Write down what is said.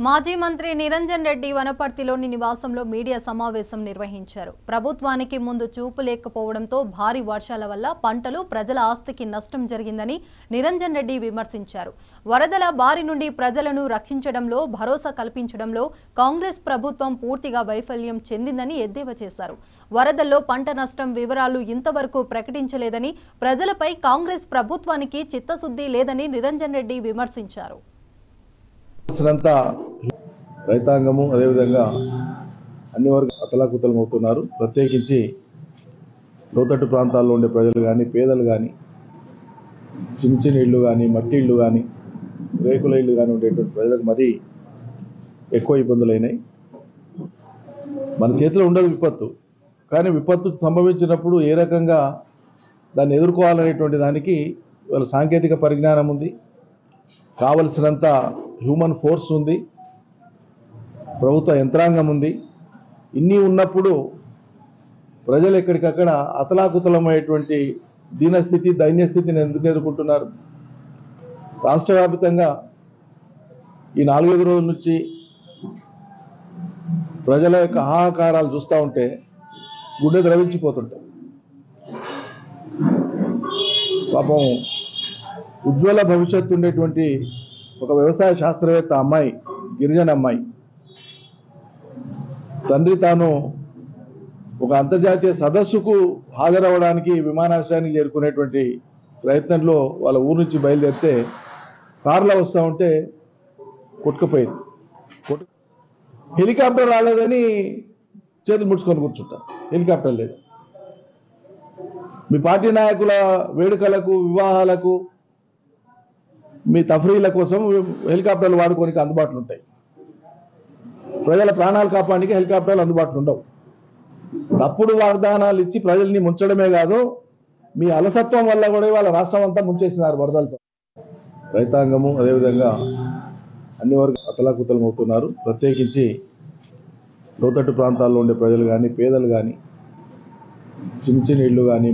మాజీ మంత్రి నిరంజన్ రెడ్డి వనపర్తిలోని నివాసంలో మీడియా సమావేశం నిర్వహించారు. ప్రభుత్వానికి ముందు చూపు లేకపోవడంతో భారీ వర్షాల వల్ల పంటలు, ప్రజల ఆస్తికి నష్టం జరిగిందని నిరంజన్ రెడ్డి విమర్శించారు. వరదల బారి నుండి ప్రజలను రక్షించడంలో, భరోసా కల్పించడంలో కాంగ్రెస్ ప్రభుత్వం పూర్తిగా వైఫల్యం చెందిందని ఎద్దేవా చేశారు. వరదల్లో పంట నష్టం వివరాలు ఇంతవరకు ప్రకటించలేదని, ప్రజలపై కాంగ్రెస్ ప్రభుత్వానికి చిత్తశుద్ధి లేదని నిరంజన్ రెడ్డి విమర్శించారు. రైతాంగము అదేవిధంగా అన్ని వర్గాలు అతలాకుతలమవుతున్నారు. ప్రత్యేకించి లోతట్టు ప్రాంతాల్లో ఉండే ప్రజలు కానీ, పేదలు కానీ, చిన్న చిన్న ఇళ్ళు కానీ, మట్టి ఇళ్ళు కానీ, రేకుల ఇళ్ళు కానీ ఉండేటువంటి ప్రజలకు మరీ ఎక్కువ ఇబ్బందులైనాయి. మన చేతిలో ఉండదు విపత్తు, కానీ విపత్తు సంభవించినప్పుడు ఏ రకంగా దాన్ని ఎదుర్కోవాలనేటువంటి దానికి వాళ్ళ సాంకేతిక పరిజ్ఞానం ఉంది, కావలసినంత హ్యూమన్ ఫోర్స్ ఉంది, ప్రభుత్వ యంత్రాంగం ఉంది. ఇన్ని ఉన్నప్పుడు ప్రజలు ఎక్కడికక్కడ అతలాకుతలమైనటువంటి దీనస్థితి, దైన్యస్థితిని ఎందుకు ఎదుర్కొంటున్నారు? రాష్ట్ర వ్యాప్తంగా ఈ 4-5 రోజుల నుంచి ప్రజల యొక్క హాహాకారాలు చూస్తూ ఉంటే గుండె ద్రవించిపోతుంటాయి. పాపం ఉజ్వల భవిష్యత్తు ఉండేటువంటి ఒక వ్యవసాయ శాస్త్రవేత్త అమ్మాయి, గిరిజన అమ్మాయి, తండ్రి తాను ఒక అంతర్జాతీయ సదస్సుకు హాజరవడానికి విమానాశ్రయానికి చేరుకునేటువంటి ప్రయత్నంలో వాళ్ళ ఊరు నుంచి బయలుదేరితే కారులో వస్తూ ఉంటే కొట్టుకుపోయింది. హెలికాప్టర్ రాలేదని చేతులు ముడుచుకొని కూర్చుంటారు. హెలికాప్టర్ లేదు. మీ పార్టీ నాయకుల వేడుకలకు, వివాహాలకు, మీ తఫ్రీల కోసం హెలికాప్టర్లు వాడుకోనికి అందుబాటులో ఉంటాయి. ప్రజల ప్రాణాలు కాపాడానికి హెలికాప్టర్లు అందుబాటులో ఉండవు. తప్పుడు వాగ్దానాలు ఇచ్చి ప్రజల్ని ముంచడమే కాదు, మీ అలసత్వం వల్ల కూడా వాళ్ళ రాష్ట్రం అంతా ముంచేసినారు వరదలతో. రైతాంగము అదేవిధంగా అన్ని వర్గాలు అతలాకుతలమవుతున్నారు. ప్రత్యేకించి లోతట్టు ప్రాంతాల్లో ఉండే ప్రజలు కానీ, పేదలు కానీ, చిన్న చిన్న ఇళ్ళు కానీ,